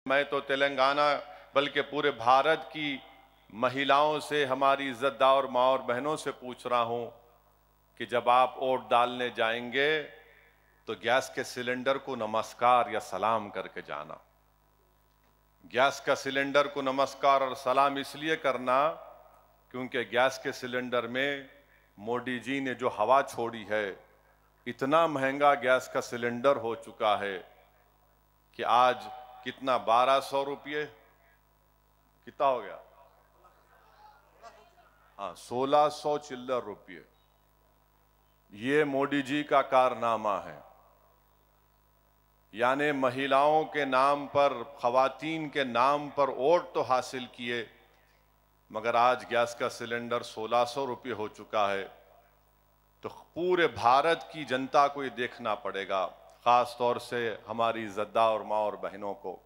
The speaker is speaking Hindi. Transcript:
मैं तो तेलंगाना बल्कि पूरे भारत की महिलाओं से, हमारी इज्जतदार माँ और बहनों से पूछ रहा हूं कि जब आप वोट डालने जाएंगे तो गैस के सिलेंडर को नमस्कार या सलाम करके जाना। गैस का सिलेंडर को नमस्कार और सलाम इसलिए करना क्योंकि गैस के सिलेंडर में मोदी जी ने जो हवा छोड़ी है, इतना महंगा गैस का सिलेंडर हो चुका है कि आज कितना 1200 रुपये, कितना हो गया? हाँ, 1600 चिल्लर रुपये। ये मोदी जी का कारनामा है। यानी महिलाओं के नाम पर, खवातीन के नाम पर वोट तो हासिल किए, मगर आज गैस का सिलेंडर 1600 रुपये हो चुका है। तो पूरे भारत की जनता को ये देखना पड़ेगा, खास तौर से हमारी इज्जतदार माँ और बहनों को।